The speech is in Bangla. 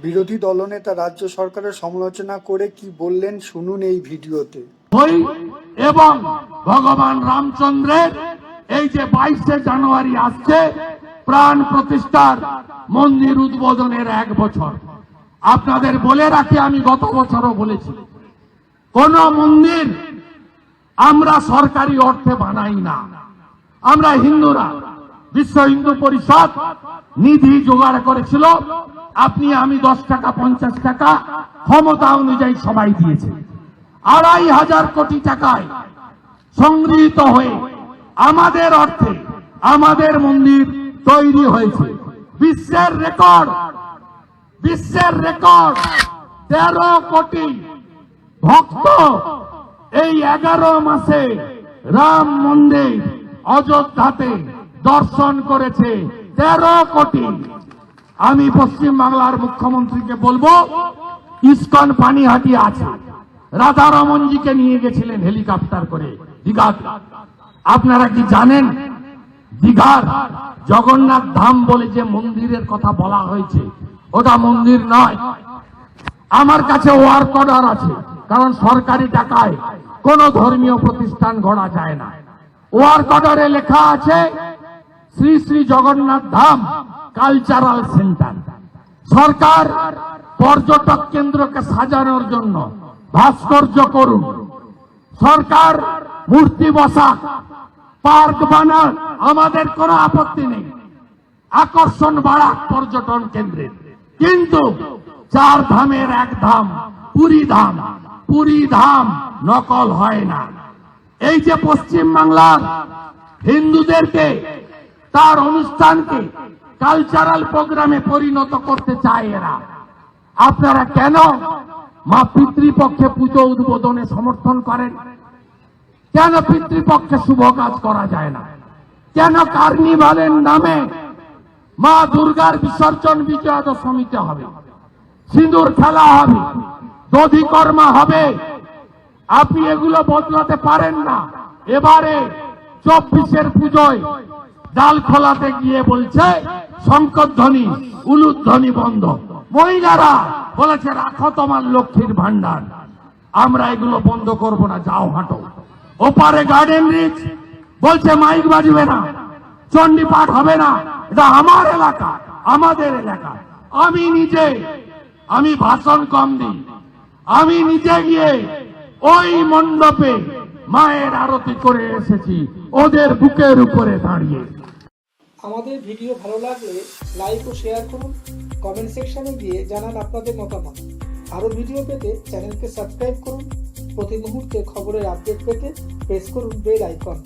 বিরোধী দলনেতা রাজ্য সরকারের সমালোচনা করে কি বললেন শুনুন এই ভিডিওতে। এবং ভগবান রামচন্দ্রের এই যে 22শে জানুয়ারি আসছে প্রাণ প্রতিষ্ঠার মন্দির উদ্বোধনের 1 বছর। আপনাদের বলে রাখি, আমি গত বছরও বলেছি, কোন মন্দির আমরা সরকারি অর্থে বানাই না। আমরা হিন্দুরা, বিশ্ব হিন্দু পরিষদ নিধি জোগাড় করেছিল, আপনি আমি 10 টাকা 50 টাকা ক্ষমতা অনুযায়ী সবাই দিয়েছে। 2500 কোটি টাকায় সংগৃহীত হয়ে আমাদের অর্থে আমাদের মন্দির তৈরি হয়েছে। বিশ্বের রেকর্ড 13 কোটি ভক্ত এই 11 মাসে রাম মন্দির অযোধ্যাতে দর্শন করেছে। 13 কোটি। আমি পশ্চিম বাংলার মুখ্যমন্ত্রীকে বলবো, ইস্কন পানিহাটি আছে, রাধারমনজিকে নিয়ে গেছিলেন হেলিকপ্টার করে দীঘাতে। আপনারা কি জানেন দীঘার জগন্নাথ ধাম বলে যে মন্দিরের কথা বলা হয়েছে, ওটা মন্দির নয়। আমার কাছে ওয়ার্ক অর্ডার আছে, কারণ সরকারি টাকায় কোন ধর্মীয় প্রতিষ্ঠান গড়া যায় না। ওয়ার্ক অর্ডারে লেখা আছে শ্রী শ্রী জগন্নাথ ধাম কালচারাল সেন্টার। সরকার পর্যটক কেন্দ্রকে সাজানোর জন্য ভাস্কর্য করুন, সরকার মূর্তি বসা, পার্ক বানান, আমাদের কোনো আপত্তি নেই, আকর্ষণ বাড়াক পর্যটন কেন্দ্রে। কিন্তু 4 ধামের 1 ধাম পুরী ধাম নকল হয় না। এই যে পশ্চিম বাংলার হিন্দুদেরকে তার অনুষ্ঠানকে কালচারাল প্রোগ্রামে পরিণত করতে চায় এরা, আপনারা কেন মা পিতৃপক্ষে পুজো উদ্বোধনে সমর্থন করেন? কেন পিতৃপক্ষে শুভ কাজ করা যায় না? কেন কার্নিভালের নামে মা দুর্গার বিসর্জন বিজয়া দশমীতে হবে, সিঁদুর খেলা হবে, দধিকর্মা হবে? আপনি এগুলো বদলাতে পারেন না। এবারে 24-এর পুজোয় ডালখোলাতে গিয়ে বলছে শঙ্করধ্বনি উলুধ্বনি বন্ধ। মহিলারা বলেছে রাখো তোমার লক্ষ্মীর ভান্ডার। আমরা এগুলো বন্ধ করব না, যাও হাঁটো। ওপারে গার্ডেন রিচ বলছে মাইক বাজবে না, চণ্ডী পাঠ হবে না, এটা আমার এলাকা, আমাদের এলাকা। আমি ভাষণ কম দিই, আমি নিজে গিয়ে ওই মণ্ডপে মায়ের আরতি করে এসেছি, ওদের বুকের উপরে দাঁড়িয়ে। আমাদের ভিডিও ভালো লাগলে লাইক ও শেয়ার করুন, কমেন্ট সেকশনে গিয়ে জানান আপনাদের মতামত। আরও ভিডিও পেতে চ্যানেলকে সাবস্ক্রাইব করুন। প্রতি মুহূর্তে খবরের আপডেট পেতে প্রেস করুন বেল আইকন।